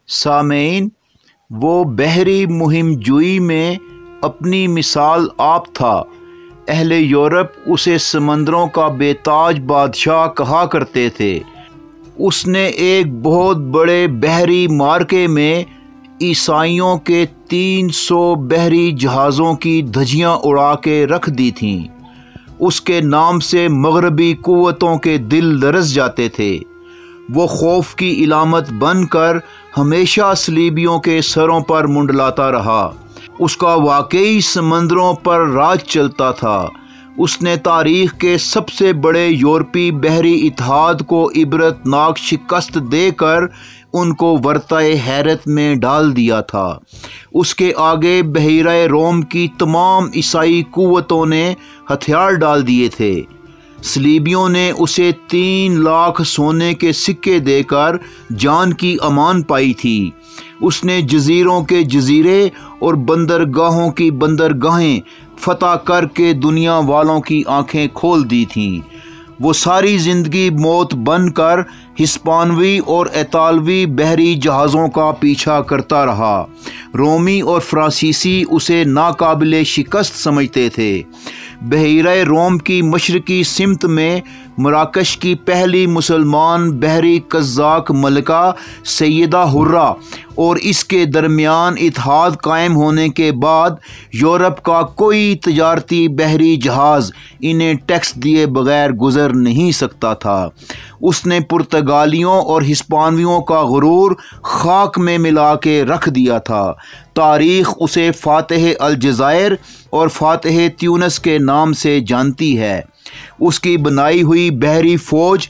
सामेईन, वो बहरी मुहिम जुई में अपनी मिसाल आप था। अहले यूरोप उसे समंदरों का बेताज बादशाह कहा करते थे। उसने एक बहुत बड़े बहरी मार्के में ईसाइयों के 300 बहरी जहाज़ों की धज्जियाँ उड़ा के रख दी थीं। उसके नाम से मगरबी कुव्वतों के दिल लरज़ जाते थे। वो खौफ की इलामत बनकर हमेशा सलीबियों के सरों पर मुंडलाता रहा। उसका वाकई समंदरों पर राज चलता था। उसने तारीख़ के सबसे बड़े यूरोपी बहरी इत्तेहाद को इबरतनाक शिकस्त देकर उनको वर्ताए हैरत में डाल दिया था। उसके आगे बहिरा रोम की तमाम ईसाई कुव्वतों ने हथियार डाल दिए थे। सलीबियों ने उसे 3 लाख सोने के सिक्के देकर जान की अमान पाई थी। उसने जजीरों के जजीरे और बंदरगाहों की बंदरगाहें फतह करके दुनिया वालों की आंखें खोल दी थीं। वो सारी ज़िंदगी मौत बनकर हिस्पानवी और इतालवी बहरी जहाज़ों का पीछा करता रहा। रोमी और फ्रांसीसी उसे नाकाबिले शिकस्त समझते थे। बहिरा रोम की मशरकी सिमत में मराकश की पहली मुसलमान बहरी कज़ाक मलका सैयदा हुर्रा और इसके दरमियान इत्तेहाद कायम होने के बाद यूरोप का कोई तजारती बहरी जहाज़ इन्हें टैक्स दिए बगैर गुजर नहीं सकता था। उसने पुर्तगालियों और हिस्पानवियों का गुरूर खाक में मिला के रख दिया था। तारीख़ उसे फ़ातिह अलजज़ायर और फ़ातिह ट्यूनिस के नाम से जानती है। उसकी बनाई हुई बहरी फ़ौज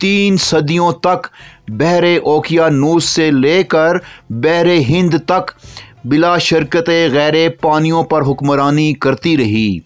3 सदियों तक बहरे ओकियानूस से लेकर बहरे हिंद तक बिला शरकत गैर पानियों पर हुक्मरानी करती रही।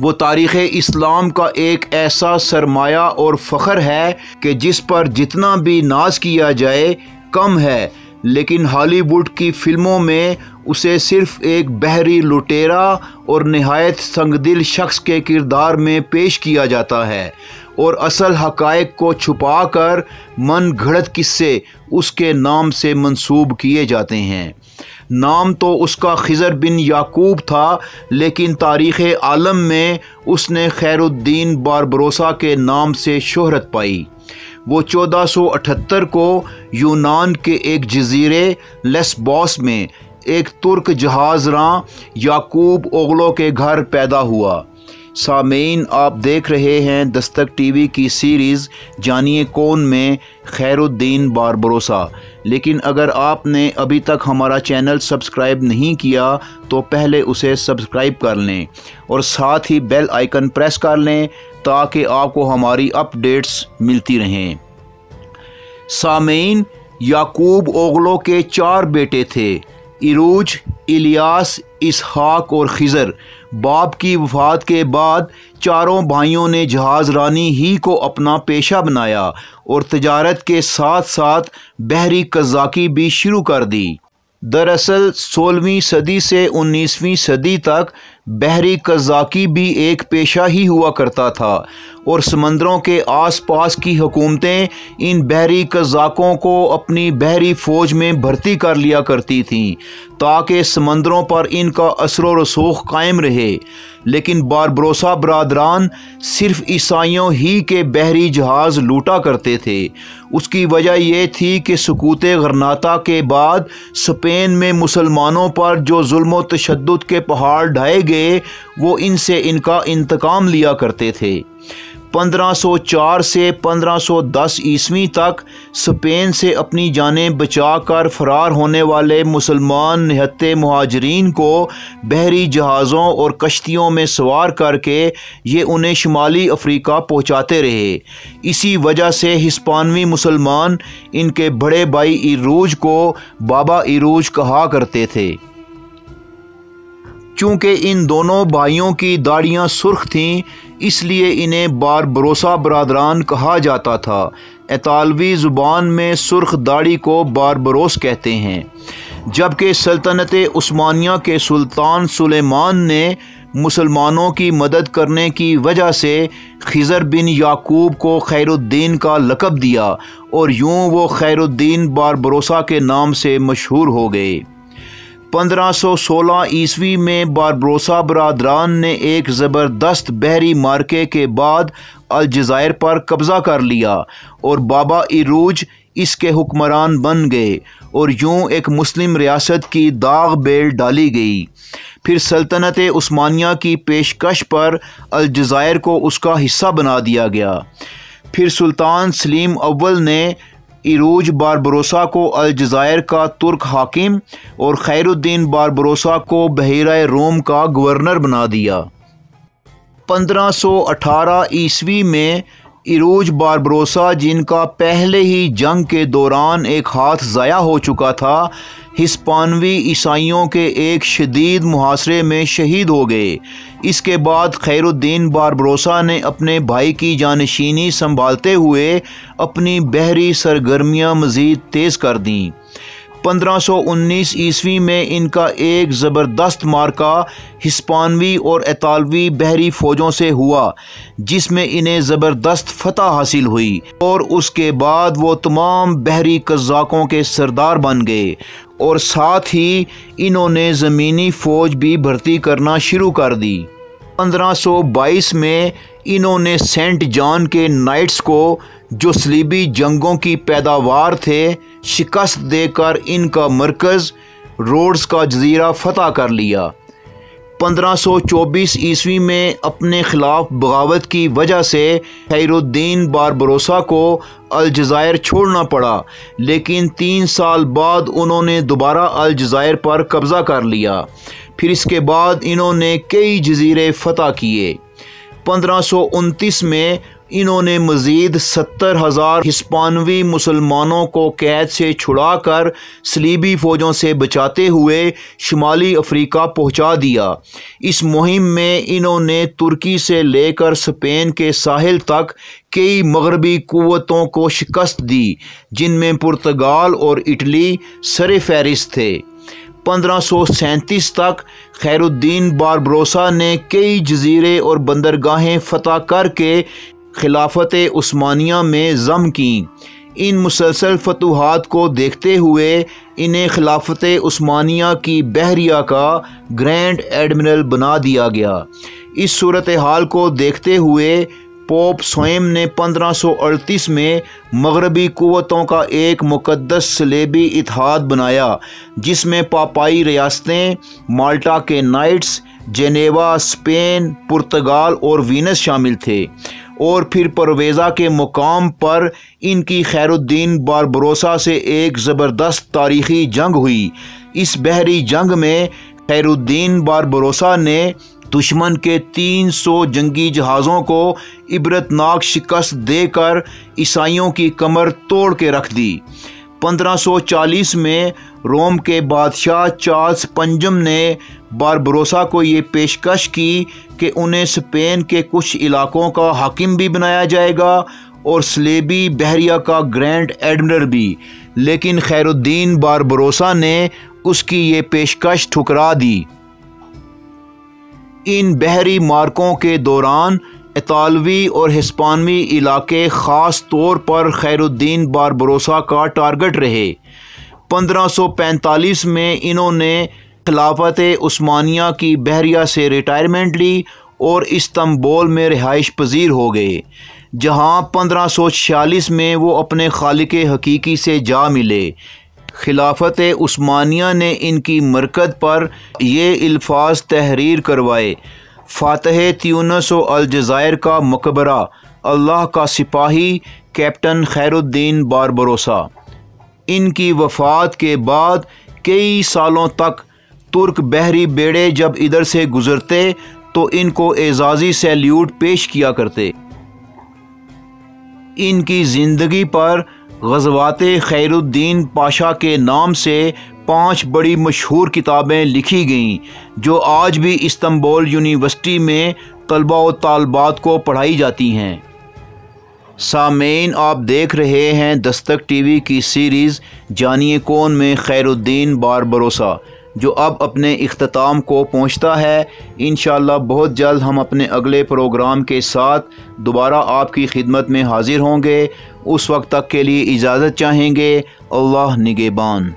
वो तारीख़ इस्लाम का एक ऐसा सरमाया और फ़ख्र है कि जिस पर जितना भी नाज किया जाए कम है, लेकिन हॉलीवुड की फ़िल्मों में उसे सिर्फ़ एक बहरी लुटेरा और नहायत संगदिल शख्स के किरदार में पेश किया जाता है और असल हक़ाइक़ को छुपाकर मन घड़त किस्से उसके नाम से मंसूब किए जाते हैं। नाम तो उसका खिज़र बिन याकूब था, लेकिन तारीख़ आलम में उसने खैरुद्दीन बारबरोसा के नाम से शोहरत पाई। वो 1478 को यूनान के एक जजीरे लेस्बोस में एक तुर्क जहाज़रां याकूब ओगलो के घर पैदा हुआ। सामेईन, आप देख रहे हैं दस्तक टीवी की सीरीज़ जानिए कौन में खैरुद्दीन बारबरोसा। लेकिन अगर आपने अभी तक हमारा चैनल सब्सक्राइब नहीं किया तो पहले उसे सब्सक्राइब कर लें और साथ ही बेल आइकन प्रेस कर लें ताकि आपको हमारी अपडेट्स मिलती रहें। सामेईन, याकूब ओगलो के 4 बेटे थे, इरूज, इलियास, इसहाक और खिज़र। बाप की वफ़ात के बाद चारों भाइयों ने जहाज़रानी ही को अपना पेशा बनाया और तजारत के साथ साथ बहरी कज़ाकी भी शुरू कर दी। दरअसल 16वीं सदी से 19वीं सदी तक बहरी कज़ाकी भी एक पेशा ही हुआ करता था और समंदरों के आसपास की हुकूमतें इन बहरी कज़ाकों को अपनी बहरी फ़ौज में भर्ती कर लिया करती थीं ताकि समंदरों पर इनका असर व रसूख कायम रहे। लेकिन बारबरोसा बरादरान सिर्फ ईसाइयों ही के बहरी जहाज़ लूटा करते थे। उसकी वजह यह थी कि सुकूते गरनाता के बाद स्पेन में मुसलमानों पर जो जुल्म व तशद्दुद के पहाड़ ढाए गए वो इनसे इनका इंतकाम लिया करते थे। 1504 से 1510 ईस्वी तक स्पेन से अपनी जानें बचाकर फरार होने वाले मुसलमान निहत्ते मुहाजिरीन को बहरी जहाज़ों और कश्तियों में सवार करके ये उन्हें शुमाली अफ्रीका पहुँचाते रहे। इसी वजह से हिस्पानवी मुसलमान इनके बड़े भाई इरूज को बाबा इरूज कहा करते थे। चूँकि इन दोनों भाइयों की दाढ़ियाँ सुर्ख थीं इसलिए इन्हें बारबरोसा बरादरान कहा जाता था। इतालवी ज़ुबान में सुर्ख दाढ़ी को बारबरोस कहते हैं। जबकि सल्तनत उस्मानिया के सुल्तान सुलेमान ने मुसलमानों की मदद करने की वजह से खिज़र बिन याकूब को खैरुद्दीन का लक़ब दिया और यूं वो खैरुद्दीन बारबरोसा के नाम से मशहूर हो गए। 1516 ईस्वी में बारबरोसा बरादरान ने एक ज़बरदस्त बहरी मार्के के बाद अलजायर पर कब्ज़ा कर लिया और बाबा इरूज इसके हुक्मरान बन गए और यूं एक मुस्लिम रियासत की दाग बेल डाली गई। फिर सल्तनत उस्मानिया की पेशकश पर अलजायर को उसका हिस्सा बना दिया गया। फिर सुल्तान सलीम अव्वल ने इरूज बारबरोसा को अलजायर का तुर्क हाकिम और खैरुद्दीन बारबरोसा को बहिरा रोम का गवर्नर बना दिया। 1518 ईस्वी में इरूज बारबरोसा, जिनका पहले ही जंग के दौरान एक हाथ ज़ाया हो चुका था, हिस्पानवी ईसाइयों के एक शदीद मुहासरे में शहीद हो गए। इसके बाद खैरुद्दीन बारबरोसा ने अपने भाई की जानशीनी संभालते हुए अपनी बहरी सरगर्मियाँ मज़ीद तेज़ कर दीं। 1519 ईस्वी में इनका एक ज़बरदस्त मार्का हिस्पानवी और इतालवी बहरी फ़ौजों से हुआ, जिसमें इन्हें ज़बरदस्त फतह हासिल हुई और उसके बाद वो तमाम बहरी कज़ाकों के सरदार बन गए और साथ ही इन्होंने ज़मीनी फ़ौज भी भर्ती करना शुरू कर दी। 1522 में इन्होंने सेंट जॉन के नाइट्स को, जो सलीबी जंगों की पैदावार थे, शिकस्त देकर इनका मरकज़ रोड्स का जजीरा फ़तह कर लिया। 1524 ईस्वी में अपने ख़िलाफ़ बगावत की वजह से खैरुद्दीन बारबरोसा को अलजायर छोड़ना पड़ा, लेकिन 3 साल बाद उन्होंने दोबारा अलजायर पर कब्ज़ा कर लिया। फिर इसके बाद इन्होंने कई जजीरे फ़तह किए। 1529 में इन्होंने मज़ीद 70,000 हिस्पानवी मुसलमानों को कैद से छुड़ाकर सलीबी फ़ौजों से बचाते हुए शुमाली अफ्रीका पहुंचा दिया। इस मुहिम में इन्होंने तुर्की से लेकर स्पेन के साहिल तक कई मगरबी क़ुव्वतों को शिकस्त दी, जिनमें पुर्तगाल और इटली सरे फ़हरिस्त थे। 1537 तक खैरुद्दीन बारबरोसा ने कई जजीरे और बंदरगाहें फ़तह करके खिलाफत उस्मानिया में ज़म की। इन मुसलसल फतूहात को देखते हुए इन्हें खिलाफत उस्मानिया की बहरिया का ग्रैंड एडमिरल बना दिया गया। इस सूरत हाल को देखते हुए पोप स्वयं ने 1538 में मगरबी क़ुव्वतों का एक मुक़द्दस सलेबी इत्तेहाद बनाया, जिसमें पापाई रियासतें, माल्टा के नाइट्स, जेनेवा, स्पेन, पुर्तगाल और वीनस शामिल थे। और फिर परवेज़ा के मुकाम पर इनकी खैरुद्दीन बारबरोसा से एक ज़बरदस्त तारीख़ी जंग हुई। इस बहरी जंग में खैरुद्दीन बारबरोसा ने दुश्मन के 300 जंगी जहाज़ों को इबरतनाक शिकस्त देकर ईसाइयों की कमर तोड़ के रख दी। 1540 में रोम के बादशाह चार्ल्स पंजम ने बारबरोसा को ये पेशकश की कि उन्हें स्पेन के कुछ इलाकों का हाकिम भी बनाया जाएगा और सलेबी बहरिया का ग्रैंड एडमिरल भी, लेकिन खैरुद्दीन बारबरोसा ने उसकी ये पेशकश ठुकरा दी। इन बहरी मार्कों के दौरान इतालवी और हिस्पानवी इलाके ख़ास तौर पर खैरुद्दीन बारबरोसा का टारगेट रहे। 1545 में इन्होंने खिलाफत उस्मानिया की बहरिया से रिटायरमेंट ली और इस्तांबुल में रिहाइश पजीर हो गए, जहां 1546 में वो अपने खालिक हकीकी से जा मिले। खिलाफत उस्मानिया ने इनकी मरकद पर ये अल्फाज तहरीर करवाए: फ़ातह त्यूनस व अलजायर का मकबरा, अल्लाह का सिपाही, कैप्टन खैरुद्दीन बारबरोसा। इनकी वफ़ात के बाद कई सालों तक तुर्क बहरी बेड़े जब इधर से गुज़रते तो इनको एजाज़ी सैल्यूट पेश किया करते। इनकी ज़िंदगी पर ग़ज़वाते खैरुद्दीन पाशा के नाम से 5 बड़ी मशहूर किताबें लिखी गईं, जो आज भी इस्तांबुल यूनिवर्सिटी में तलबा व तालबात को पढ़ाई जाती हैं। सामेन, आप देख रहे हैं दस्तक टीवी की सीरीज़ जानिए कौन में खैरुद्दीन बारबरोसा। जो अब अपने इख्तिताम को पहुंचता है। इंशाअल्लाह बहुत जल्द हम अपने अगले प्रोग्राम के साथ दोबारा आपकी खिदमत में हाजिर होंगे। उस वक्त तक के लिए इजाज़त चाहेंगे। अल्लाह निगहबान।